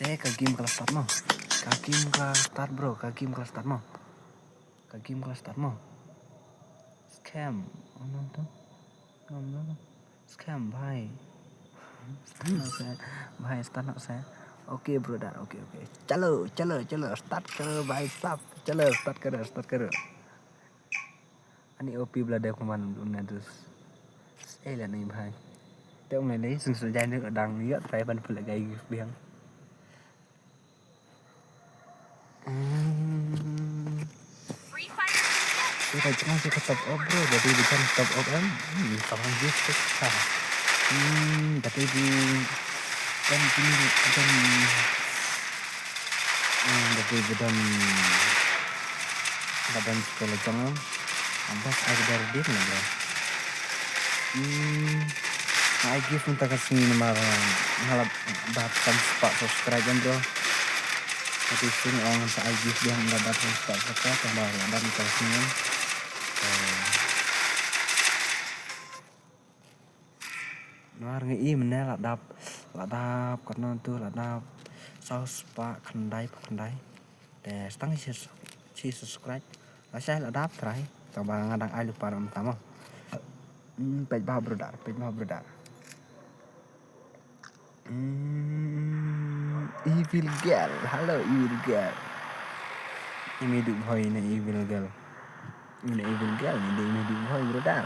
Ke game kelas start mo. Ke game kelas start bro. Ke game kelas start mo. Ke game kelas start mo. Scam. Oh no tuh. No. Scam bhai. भाई start up saya. Okay brother okay चलो start करो भाई साहब चलो start करो ani OP belada kuman unadus lah nih भाई ते ông này lấy sừng sờ dai nước ở đằng nhất phải ban phụ lại gây biếng kita cuma sih top up bro jadi bukan top up em sama gitu tapi di kan ini kan tapi badan sekolah jangan ampas agar dia nih bro I give untuk kasih nomor ngalap dapatkan subscribe bro tapi sini orang saya give dia mendapatkan subscribe tambah dan kasihnya nó nghĩ mình là đập còn nó tôi là đập sau spa khăn đáy để tăng chi subscribe là saya là đập try tao bang ada ai lupa nama tama page bah brother evil girl hello evil girl ini hidup boy ini evil girl ini hidup boy brother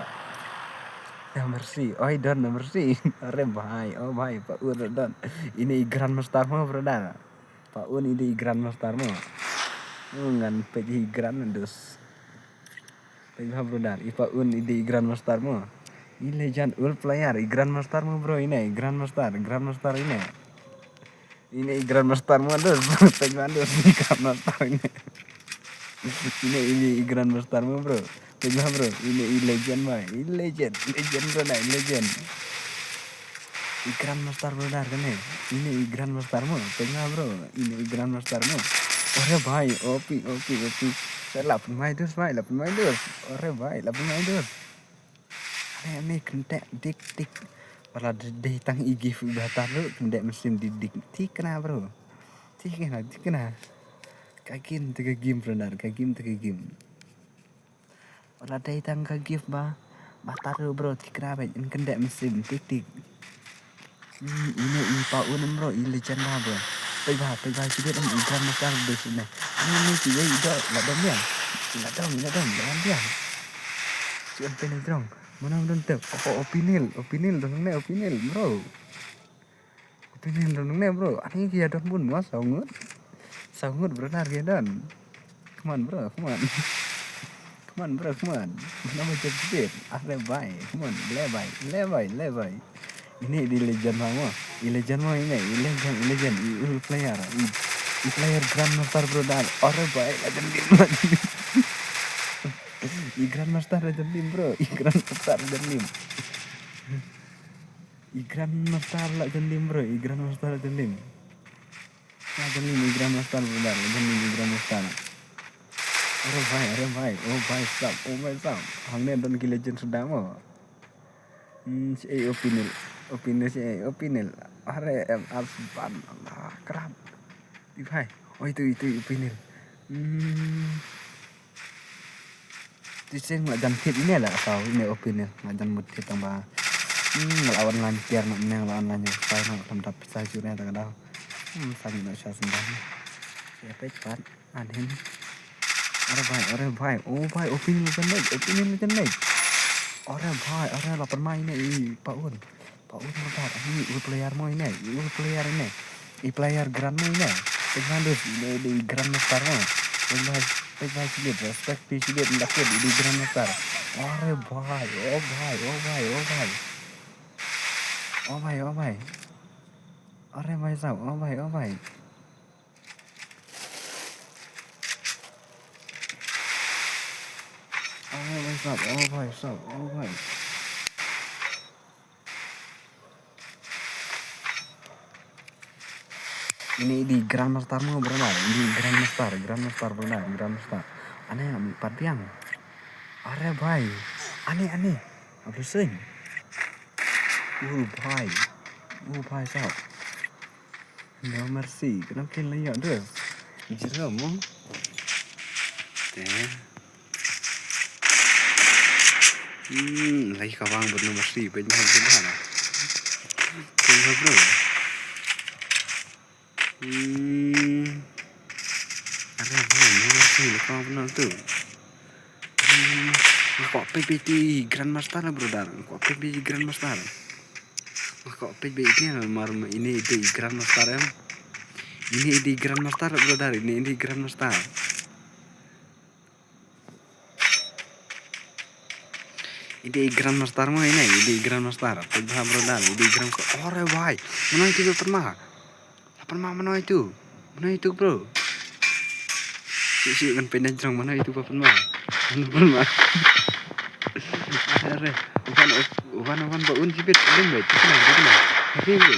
nomor si nomor si are bahai bahai Pak Un don ini Grandmaster mo brother Pak Un ini Grandmaster mo ngan pegi grand dos pegi brother Pak Un ini Grandmaster mo ini legend all player Grandmaster mo bro ini Grandmaster ini Grandmaster mo dos pegi dos Grandmaster ini Grandmaster mo bro bro ini legend boy ini legend bro legend Grandmaster brother kan ini Grandmaster mo bro ini Grandmaster mo ore bhai opi saya 8 main dus ore bhai 8 main dus ini kentek dik pada deh tang igi udah taruh kentek mesin didik tik kena bro tik kena kagim tiga game brother kagim Wala day tang kagif ba taruh bro tikra ba in kendek mesin tik ini Pak Un bro ini legend lah bro pega sih dia iklan besar bes ini sih ida la dom jangan dia cuan pengen dong mana belum tahu opinil dong bro opinil dong bro ani kia dong pun mas sangut bro narge dan come on mana macam sedikit are bye come on lebay ini di legend mo ini legend player Grandmaster bro dan are bye legend Grandmaster legend bro Grandmaster legend bro Grandmaster legend Grandmaster are bhai oh my sam hamne don ki legend sudah mo si opinil are asban Allah kerap di bhai itu opinil Tiseng nggak jantit ini lah kau ini opinil nggak jan mutit tambah ngelawan lancar ngelawan lancar saya nak tempat saya jurnya tak ada saya nak saya sembah siapa cepat adin are bhai oh bhai opinil macam ni are bhai are 8 main ini Pak Un mantap ini player mo ini player grand mo ini tegandus di Grandmaster mo pega sih respect sih ndakut di Grandmaster are bhai oh bhai are bhai sao oh bhai ini di Grandmaster mo bro ini Grandmaster Grandmaster aneh 4 biang are bhai aneh apa sih bhai sao No mercy, kenapa layak dah? Jeram mo. Teh. Lagi kawang no mercy, pengen mana? Tengok bro. Ada no mercy, kawang benar tu. Kok PPT Grandmaster lah bro dar. Kok PPT Grandmaster. Kok PPT ini itu Grandmaster em. Ini di Grandmaster bro dar. Ini di Grandmaster. Ini Grandmaster mo ini. Ini Grandmaster. Pagha bro dar. Ini Grandmaster. Ore bhai. Mana itu pernah? Pernah mana itu? Mana itu bro? Si kan penajrang mana itu pernah? Pernah. Are, uban baun sibit lim bae, tikna.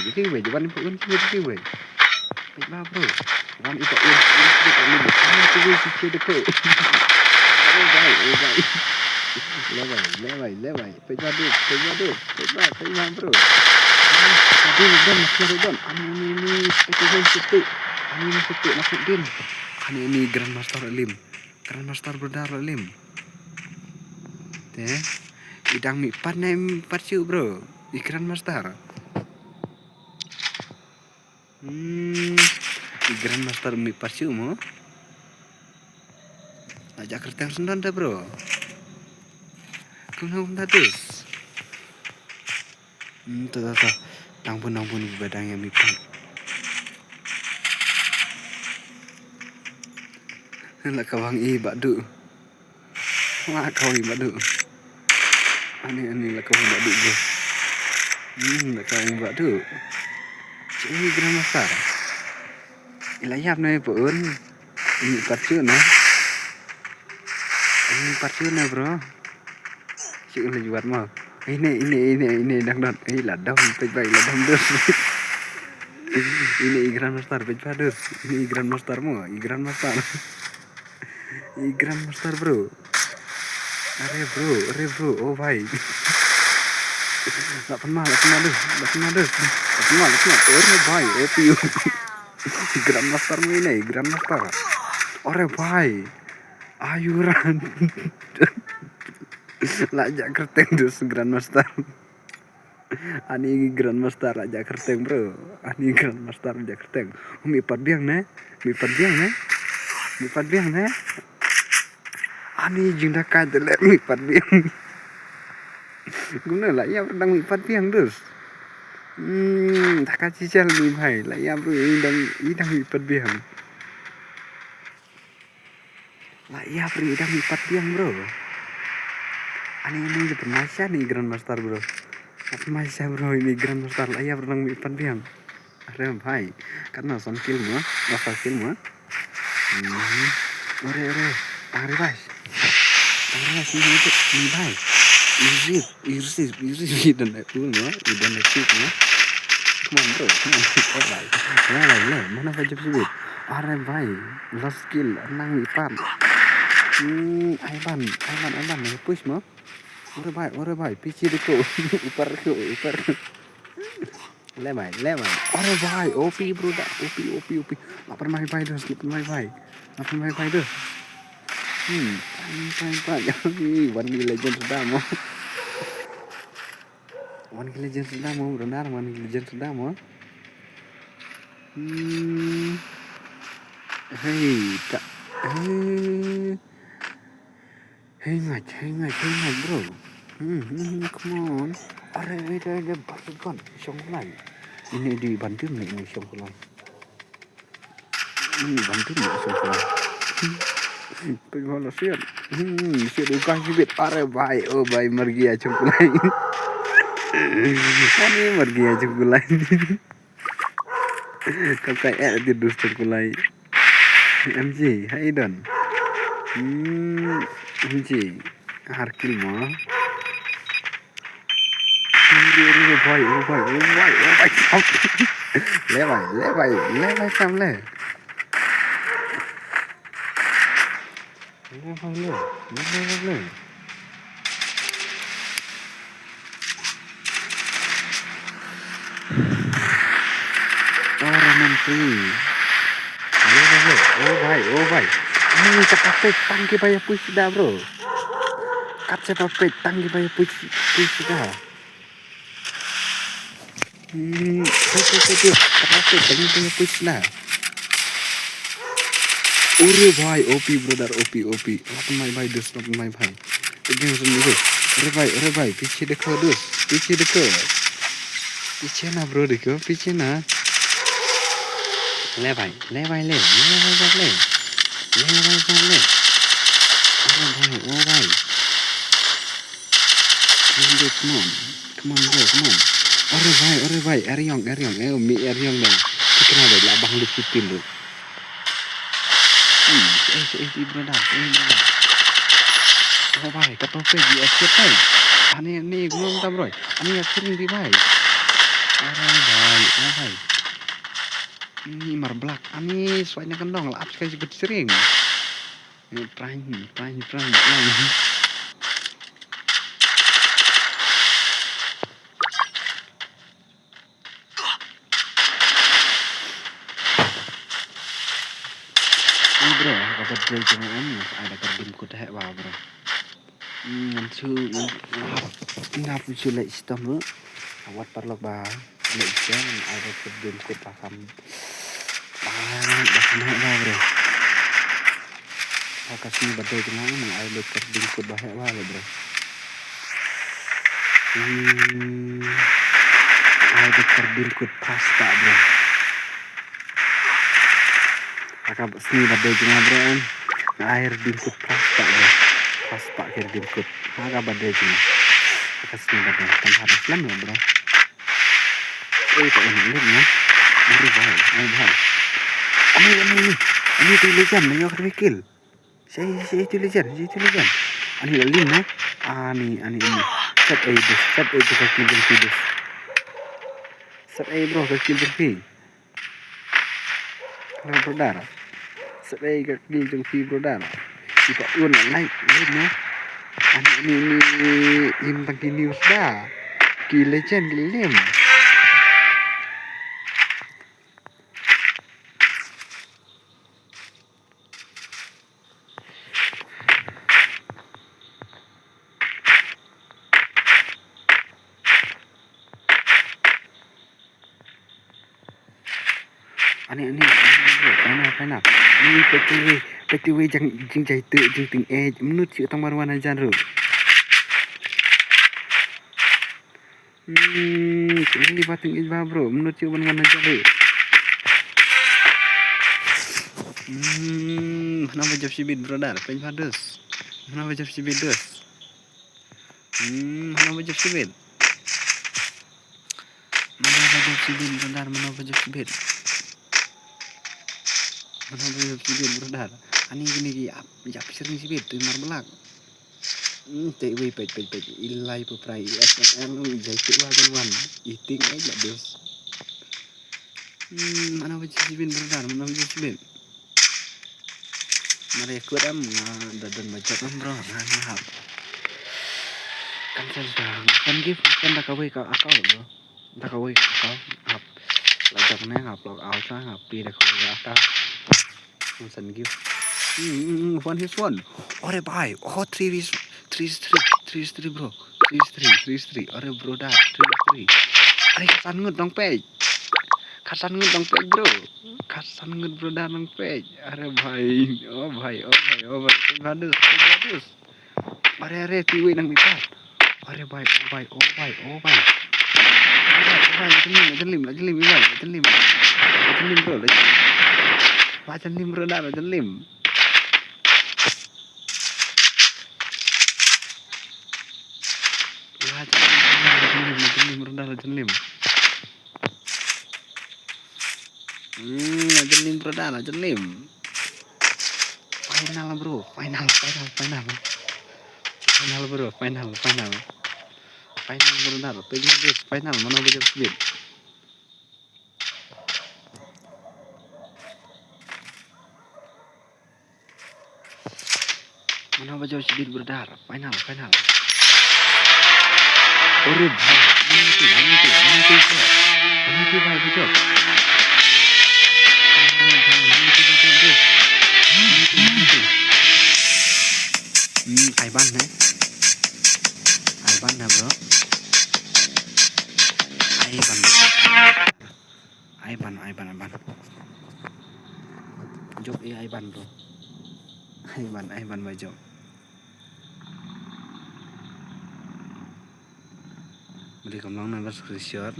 Jadi bae, uban baun sibit bae. Baiklah bro, uban itu sibit lim. Kamu tu si deko. Oh baik. Lebay. Baiklah bro. Tapi uban masih uban. Ini situ masuk din. Ini Grandmaster lim. Grandmaster berdar lim. Teh. Idang mi panem parciu bro. Ikran master. Ikran master mi parciu mo. Ajak kerteng sendan dah bro. Kung tatus. Tuh. Tangpun badang yang mi pan. Lah kawang badu. Wah kawang badu. Ani lah kawang badu bro. Lah kawang badu. Ini Grandmaster. Ilayap na pun. Ini parciu na. Ini parciu na bro. Cik boleh jual mah. Ini dang. Ladam baik ladam dus. Ini Grandmaster baik dus. Ini Grandmaster mo, Grandmaster. Grandmaster bro. Are bro. Oh bhai. Tak pernah dus. Ore bhai, OPU. Grandmaster mo ini, Grandmaster. Ore bhai. Ayuran. Lajak kerteng dus Grandmaster. Ani Grandmaster lajak kerteng bro. Ani Grandmaster lajak kerteng. Mi padbiang ne. Ani jinda kadele mi padbiang. Guna lah ya pedang mi padbiang dus. Tak kasih cel mi bhai. Lah ya bro idang mi padbiang. Lah ya bro idang mi padbiang bro. Ini bermasa nih Grandmaster bro. Bermasa bro ini Grandmaster lah ya berenang mi padbiang. Are bhai. Karena son kill mo, masa kill mo. Ore. Are bhai. Ini itu mi bhai. Easy dan itu mo, dan itu mo. Come on bro. Lah. Mana wajib sibit. Are bhai. Last kill nang mi pan. Aiban push mo. Ore bhai, pichi deko. Upar. Le bhai. Ore bhai, OP bro dah. OP. Lapar mai bhai dah. Fine. One Legend sudah mo. One Legend sudah mo, benar. One Legend sudah mo. Hey mate, bro. Come on. Are ada basukan Syongkulan. Ini dibantu nih ini Syongkulan. Bantu nih Syongkulan. Pengolah siap. Siap bukan sibit. Are bhai, oh bhai mergi ya Syongkulan. Ini mergi ya Syongkulan. Kakak tidur Syongkulan. MJ, hai Don. MJ, harkil mo. Oh boy. Le sam le. Le. Orang free. Oh भाई ini kepapet tangki bayar puisi dah bro. Kat sepapet tangki bayar puisi dah. Tuh kepapet tangki bayar puisi dah. Ure भाई OP brother OP lapan my भाई दोस्त lapan my भाई ini langsung dulu. अरे भाई पीछे देखो दोस्त पीछे ना ब्रो देखो पीछे ना ले भाई ले भाई ले अरे भाई ओ भाई come on bro अरे भाई Eryong mi Eryong dong kenapa deh labang lu kitin lu brother oh भाई katope di asyik भाई ani gua minta bro ani sering di भाई अरे भाई ini marblak ani soalnya kendong lah sekali sebut sering ini prime ini bro dapat beli jangan ada karbin kuda wah bro ngancu ngap sulai sistem lu awat perlu bah legian ada karbin kuda kam bah bro kasih badai jangan ada karbin kuda wah bro ada karbin kuda pasta bro kakak sini badai jangan bro air bingkut pasta bro pasta air bingkut kakak badai jangan kakak sini badai tempat Islam ya bro kok ini ya ini tulisan ini aku mikir saya tulisan ini lim ya ini set itu kecil berfidus set bro kecil berfi kalau brodar set kecil berfi brodar kita un naik ya ini intang news dah ki legend lim ini final ini PTW jeng jai tu jeng ting menurut si utang marwan aja ru ini bating ijba bro menurut si marwan aja ru mana wajib sibit brother pen padus mana wajib sibit dus mana wajib sibit brother mana wajib sibit brother ani gini ya sering sibit tu marbelak te we pej ilai peprai SNL jai tu wagan eating aja dos mana wajib sibit brother mana wajib sibit mari ikut dan baca bro nah kan saya kan give kan tak kawai ka akal bro tak kawai ka akal hap lajak neng hap log out sa hap pi dak kawai akal Sun give one अरे भाई 3 bro 3 अरे bro dah 3 अरे kasan ngut dong pej bro kasan ngut bro dah dong pej अरे भाई oh भाई badus अरे tiwi nang mikat अरे भाई lim bro Wajan lim bro dah wajan lim wajan lim final bro final bro final bro dah final mana bajak speed mana bajak speed berdar final Ore bhai, mana tu bhai bajak Aiban nih. Aiban ya bro. Aiban. Job Aiban bro. Aiban baju. Beli kemlang nambah screenshot.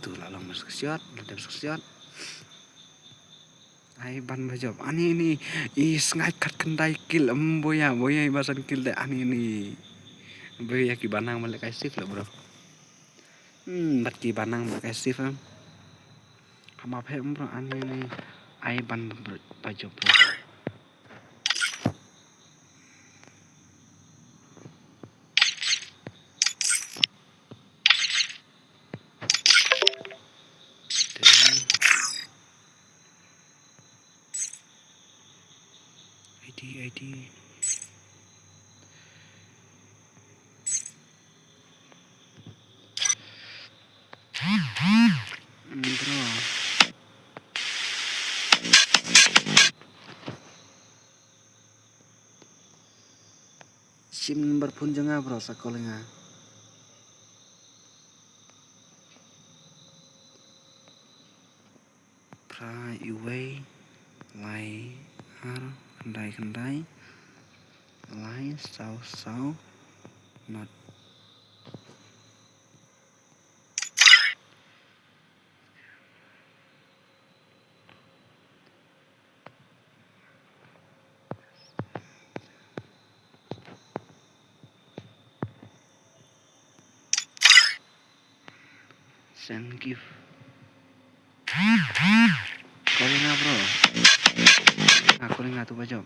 Tuh lalu nambah screenshot, ada screenshot. Aiban baju. Ani ini ngakat kendai kill boya ibasan kill deh ani ini. Boya ki banang balik sif lah bro. Bat ki banang balik sif am. Hama phe bro ani ini Aiban baju bro. ID bro. SIM number pun jangan bro sakolenga. Pra iway lai har kendai lai sau not send gift. Calling bro. Calling tuh baju.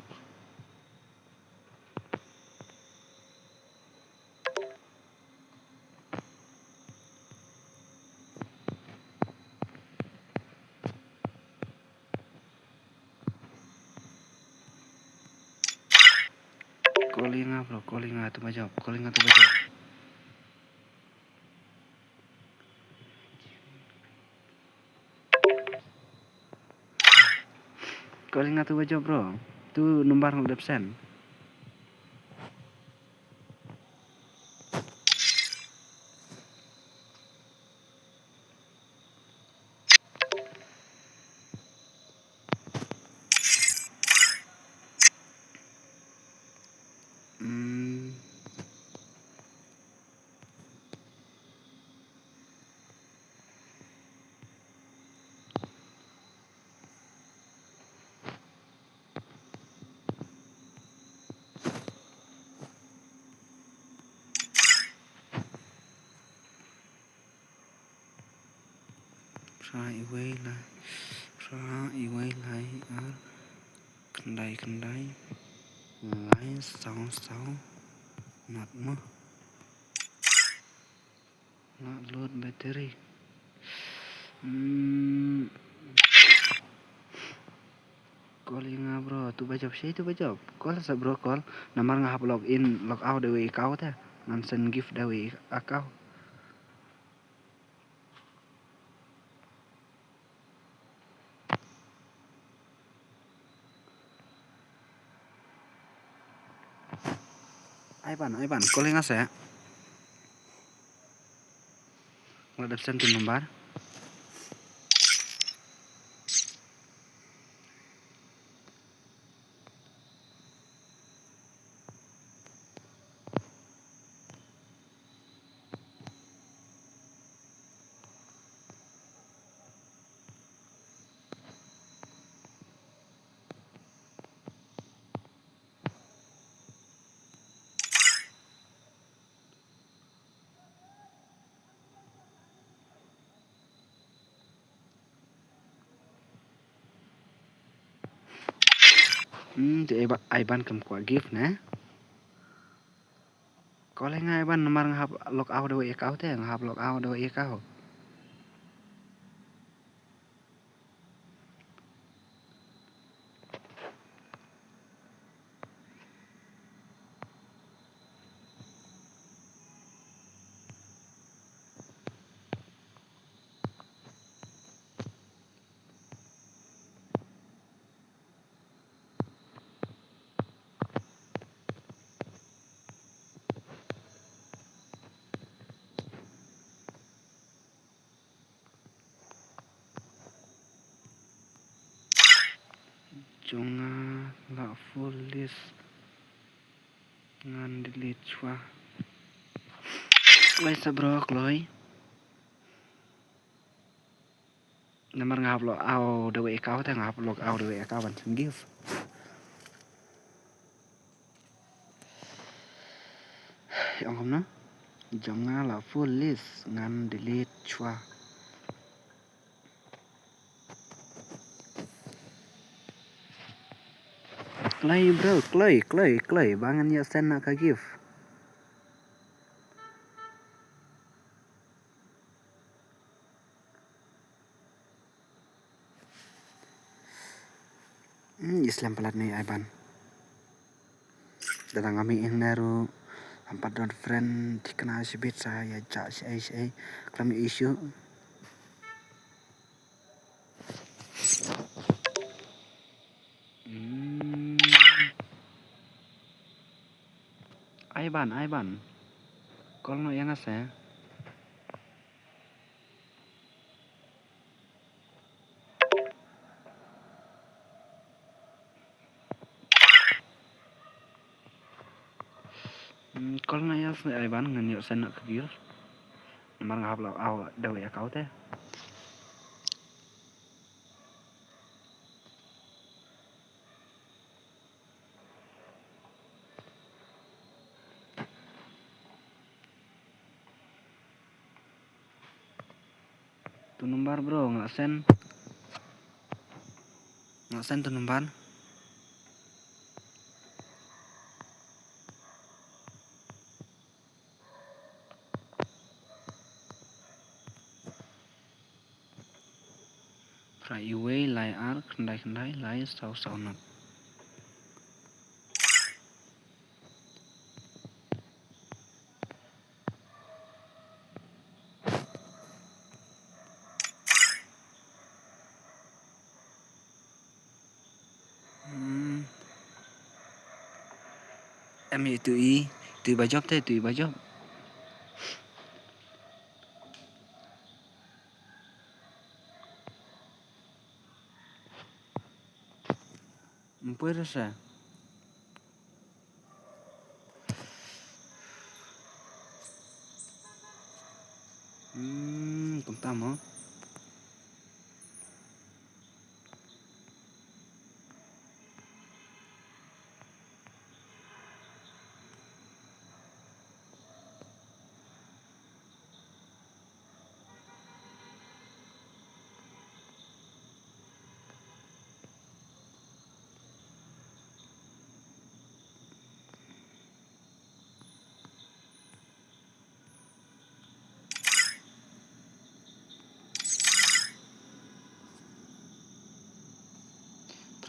Calling tuh baju. Calling tuh baju bro. Tuh nomor udah absen. Ra iway lai ar kendai lai sau not load battery. Calling bro, tu bajab sih tu bajab. Call sa bro call. Namar ngahap login, log out dewe kau teh. Ngansen gift dewe akau. Aiban, calling asa. Ngadap sen tu nomor. Di Aiban kem kuat gift nah. Calling Aiban nomor ngahap log out dewe kau teh, ngahap log out dewe kau. Jonga la full list ngan delete chua lai sabrok loi namar ngap lo au dewe kau ta ngap lo au dewe kau ban give yang kamu jonga la full list ngan delete chua Clay bro, clay, bangan ya sen nak give. Islam pelat nih Iban. Datang kami yang naru empat don friend dikenal sebit saya cak si kami isu. Iban. Kalau no yang asa. Kalau no yang asa Iban ngan yuk sen nak kagil. Namar ngap lo au dewe kau teh. Tu nomor bro nggak sen tu nomor. Iwe lai ar kendai lai sau not. Em tụi bà job thế tụi bà job. Puede ser. Contamos.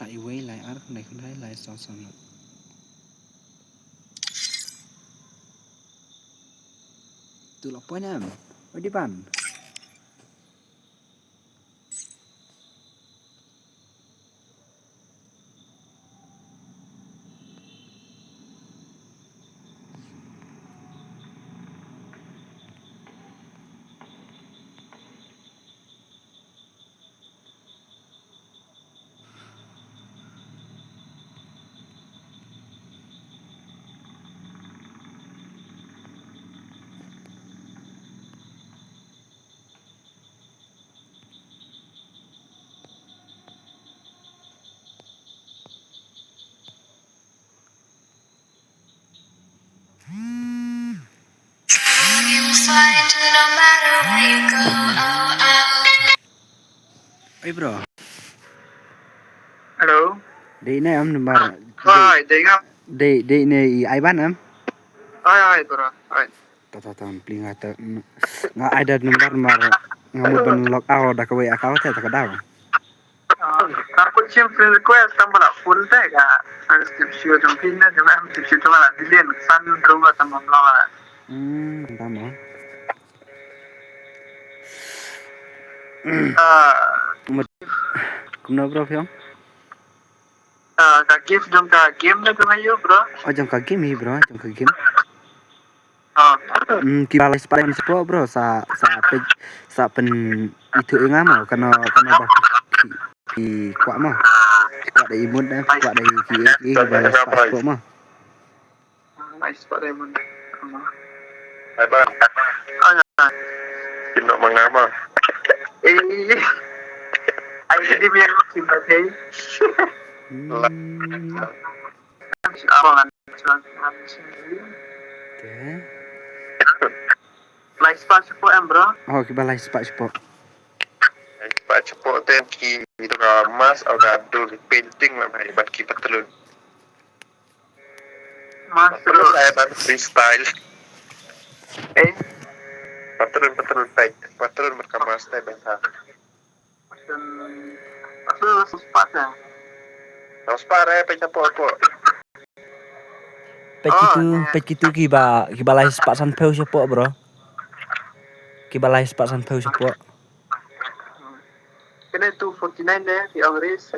Iwe lai ar kendai lai sau not. Tu lo punya am. Di ban. Bro. Hello. Đây này em number. Hi, đây ngap. Đây này Iban em. Hi bro. Hi. Tata plinga ta nga ada number mar ngamut ban log out dah kau account teh tak ada. Aku cuma friend request tambah lah full teh ya. Step show jom pindah jom am step show lah dilihat san drone tambah lah. Tama. Kumna bro fiang? Ka gift jom ka game na kumayo bro. Oh jom ka game bro, jom ka game. Kita les paling sepo bro sa pen itu ngamo kana ba pi kwa mo. Kuat dari imut dah, kuat dari kiri balas pasport mah. Nice Pak Raymond. Hai bang, kino mengapa? Ay hindi mo yung simpatay. Abangan. Teh. Nice sponsor po bro. Oh, kita live pasport. Pak cepot ten ki itu ramas atau gaduh painting lah bang, buat kita telun. Mas Terus saya tadi freestyle. Patron baik, patron berkamar style bangsa. Mas suspat ya. Terus pare pencapot po. Pek itu kiba live pak san peu siapa bro? Kiba live pak san peu siapa? Kena 249 deh di Inggris.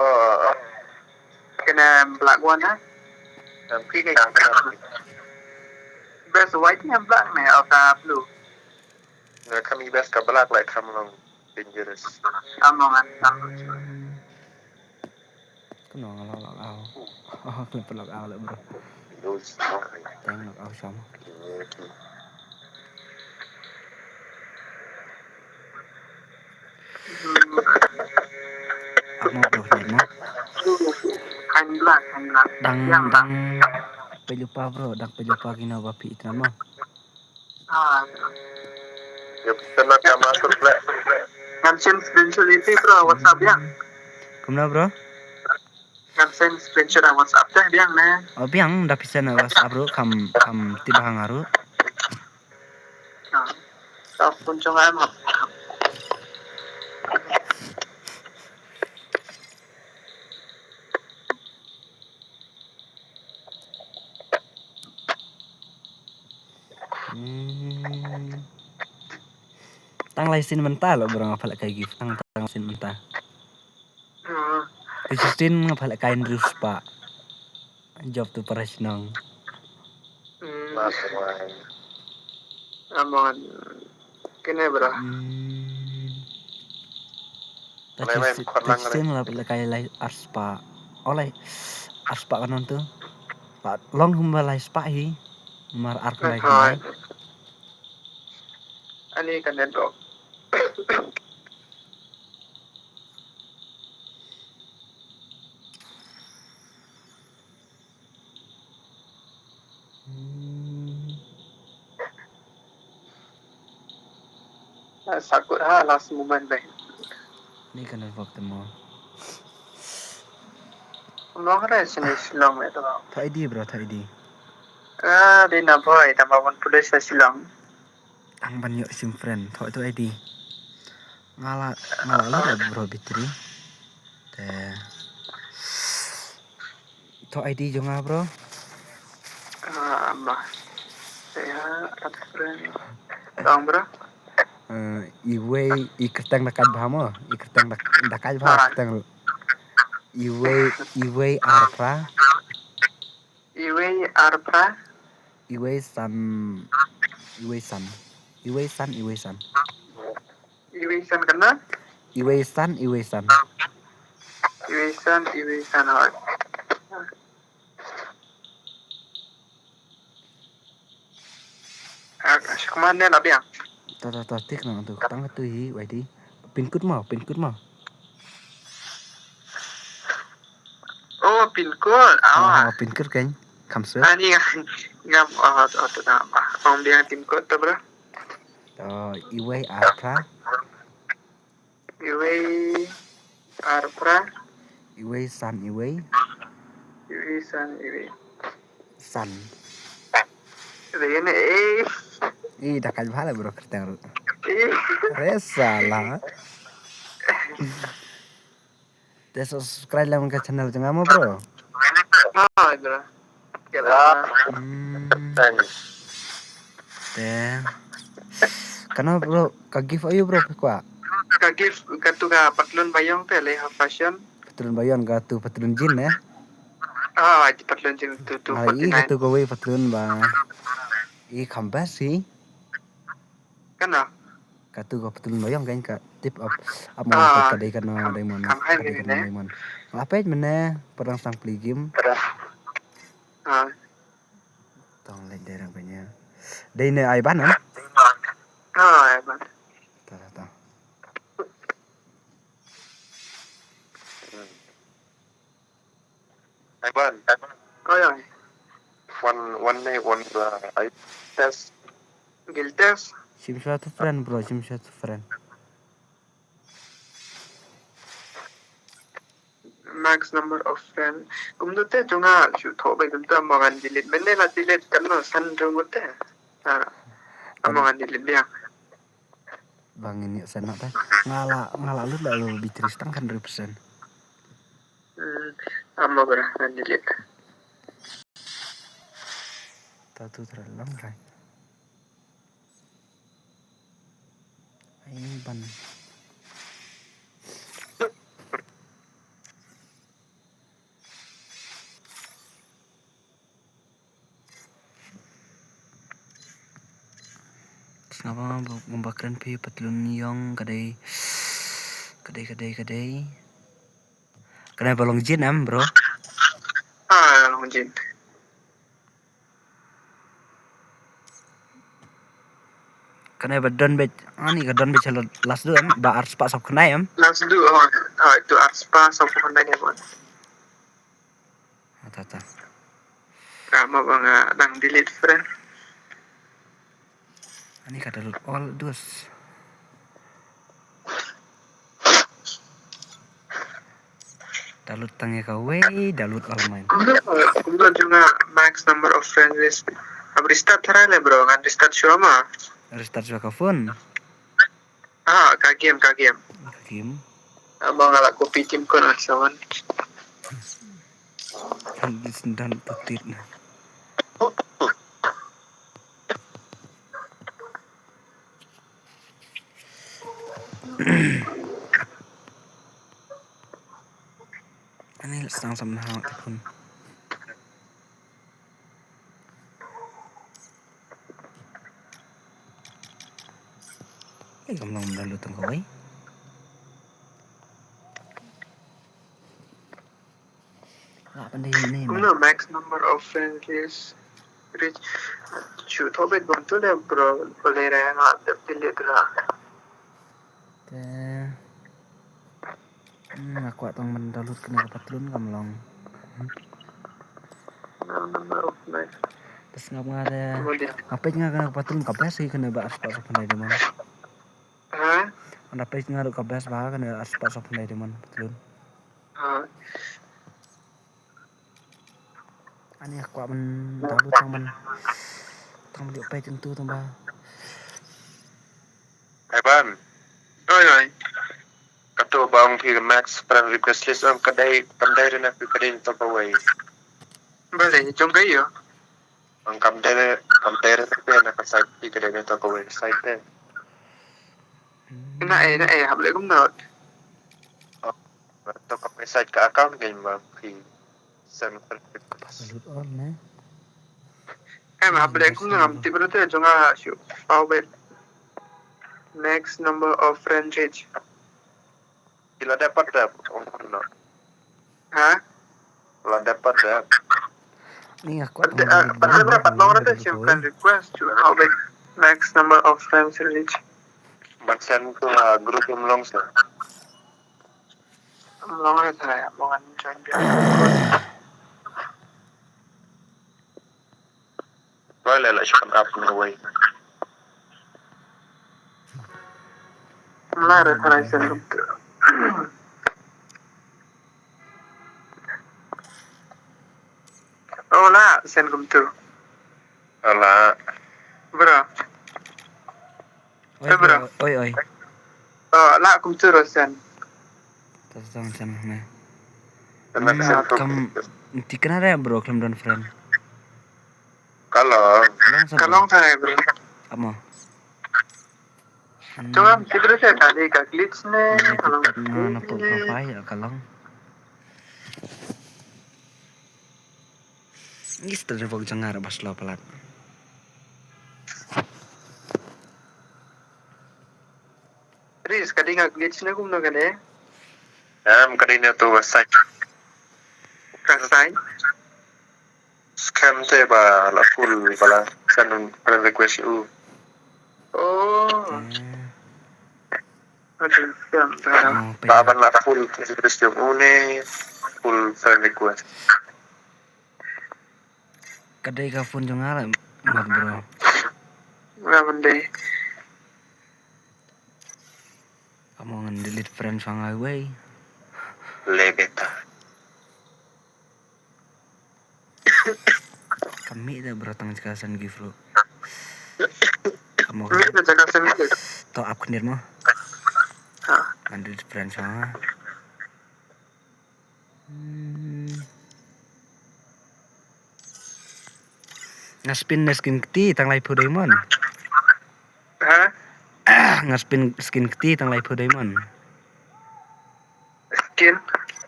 Oh, Kena black one ha. nanti kayak Best white yang black nih atau blue. Nah, kami best kabelak like kamu long dangerous. Amongan. Kena ngalau. Oh, kena lock out bro. Those. Teng lock out sama. Mau bro, mau. Kain black. Dang pelupa bro, dang pelupa gina bapi itu nama. Ya, kena kamar black. Ngansin screenshot itu bro, WhatsApp yang. Kemana bro? Ngansin screenshot WhatsApp dah biang nih. Oh biang dah bisa na WhatsApp bro, kam tiba hangaru. Tao pun cho em học. Tang laisin mentah lo bro ngapal kayak gift tang laisin mentah. Kristin ngapal kain terus pak. Job tu para senang. Mas, Amongan. Kene bro. Kristin ngapal kain lai arspa. Oleh arspa kanon tu. Pak long humba lai spa hi. Mar ark lai kai. Ani kan dok. Sakut ha last moment baik. Ni kan waktu mau. Long res ni Silong itu. Tak ID bro, tak ID. Di Naboy, tambahan polis sa Silong. Ang banyak sim friend, tak itu ID. Ngalah lah bro bitri. Teh. Tak ID juga bro. Mbah. Saya friend. Tong bro. Iwe ikertang dekat bahama, ikertang dekat bah, ikertang Iwe arpa, Iwe san kena? Iwe san. Iwe san hot. Kemana lah biang? Tata tik nang tu, tang tu hi, wai di. Pinkut mau. Oh, pinkut. Pinkut kan, kamse. Ni ngam tu nama. Om dia pinkut tu bro. Iwe arpa, Iwe san. San. Ini Dekat bah lah bro kertang. Resalah. Tes subscribe lah ke channel jangan mau bro. bro. Kira. Teh. Kenapa bro? Kagif ayo bro kuat. Kagif katuga patlon bayong tele fashion. Patrun bayon gatu patrun jin ya. Patlon jin tu Hari ini gatu kowe patrun ba. I kambas sih. Kana? Katu ko patulun loyong kan ka tip up mau pet kadai kan diamond Kam hai kadai ni kan ne. diamond lapet mana perang sang play game tong lek daerah banyak đây ne ai ban am Ban. ta Ivan, Oh ya. one day I test Giltes. sim satu friend bro sim satu friend Max number of friend. Kumdu te junga shu thobe kumdu amongan delete. Menne la delete karno san jungu te. Amongan delete dia. bang ini sana ta ngala lu lalu bitristang kan 100%. Amma berah delete. Tahu terlalu rai ini ban kenapa membakran pi patlun yong kadai balong jin am bro Longjin. kadai badon bet ani kadon bet chalo last du am ba ars pas of kenai am Langsung du itu arspa sa pupunta niya mo. ta Kama bang dang delete friend. ani kada lut all dus dalut tangi kawe dalut all main Kumdu juga max number of friends is. Ab restart harale bro, ngan restart shoma. restart juga phone Kagiem. game Abang ala kopi tim ko na sawan. dan putit na ani sang sam na pun gamlang dalut tang kawe la pandai ni Kumdu max number of friends is reach. Shoot hobe gontu le bro, boleh raya delete lah. te aku atong mendalut kena patlun gamlang Number of max. terus ngada Kemudian. apa nga kena patlun kabes sih kena ba aspa sok pandai deman anda pe nga kabes ba kena aspa sok pandai deman patlun ani aku mendalut tang liu pe tentu tamba Ivan, Oi. kato bang pi max friend request list am kadai rin aku kadai to away. Boleh, jom kayo. Ang kamdere pe na ka site pi kadai to away site pe. Na hable kum na. To ka site ka account game ba pi send friend request. dalut all na Hable kum na ham tibro te jonga shu. Power. Next number of friends reach. Kila dapat dah. No. Kalau dapat dah. ni aku Pada berapa nomor ada sih friend request juga. Next number of friends reach. Baksan ko group yung long sa. Nomor saya mau join dia. Wala la siya up no way. Mulai referensi untuk Oh lah, send kum tu. Ala. Bro. oi Oh, lah kum tu rosen. terus sang na Satu. kam ti kenara bro klam don friend Kalau Kalong saya bro. apa Cuma tidur saya tadi kak glitch ne. Kalong. na profile kalong Gis tadi pag jangar bas lo pelat. kadang ngak glitch na kumno kan eh. Kadina tu website Kasai. scam te ba la full bala send friend request u. Oh, Eh, aduh, jam dah. mau Ba pe ban la full request yung une full friend request. kadai ka phone jong ala mat bro. Wala man day. Kamu ngan delete friend fangai way. Lebeta. Kami dah beratang sekasan gift bro. Kamu Ini na jaga sendiri. to up kendir mo. Ha. Ngan delete friend fangai. Ngaspin na skin kti tang lai pu diamond. Ha? Ngaspin skin kti tang lai pu diamond. Skin.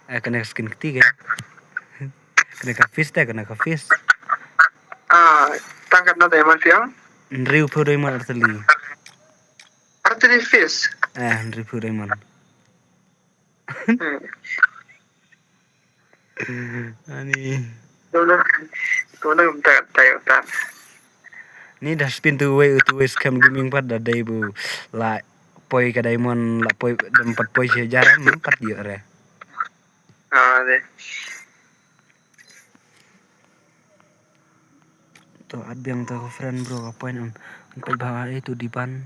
Kena skin kti ke. Kena ka fish dah kena ka fish. Ah, tangkat na diamond fiang. Riu pu diamond arteli. Artillery fish. Riu pu diamond. Ani. Tuna umtak tayo ta. Ni dah spin tu way scam gaming pad dah dai bu la poi ka diamond la poi tempat poi sejarah empat dia re. Ah, de. To abyang to friend bro ka point on pai bawa itu dipan.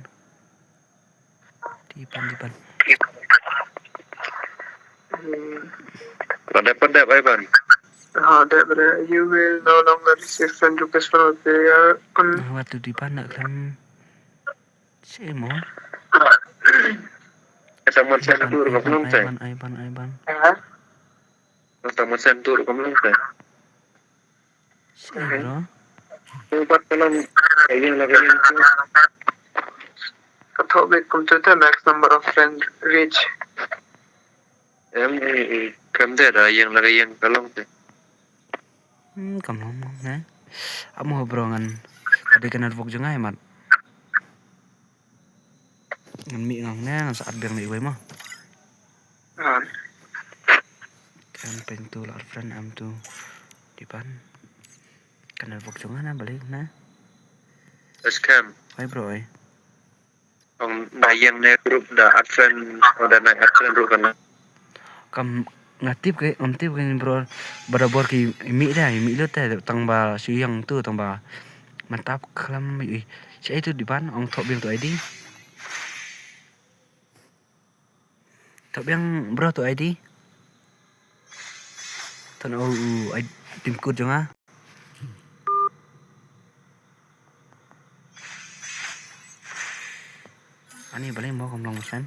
Dipan. Pada pada ban. That you will no longer receive friend request from a player on Waktu dipan nak kan semo. Sama sentur ko belum teh. Aiban. Sama sentur ko belum teh. Bro. Buat kalau kayak lagi Katobik computer max number of friend reach. em kan ada yang lagi yang kalau teh. Kamu ngomong ya. Amo hobrongan kadi kana vok jeng ai mat. Ngan mi ngang na saat biang ni way mah. Ah, Kan pentu lar friend am tu dipan. Kana vok jeng na balik na. Scam. Hai bro ai. Ang yang ne grup da adsen ada naik adsen ru kan. Kam ngatip ke ontip ke bro barabor ki mi lo teh tang ba suyang tu tang ba mantap kelam saya itu dipan ong tok biang tu ID. Tok biang bro tu ID. Tan tim kut jong ah. Ani balik mau kom long sen.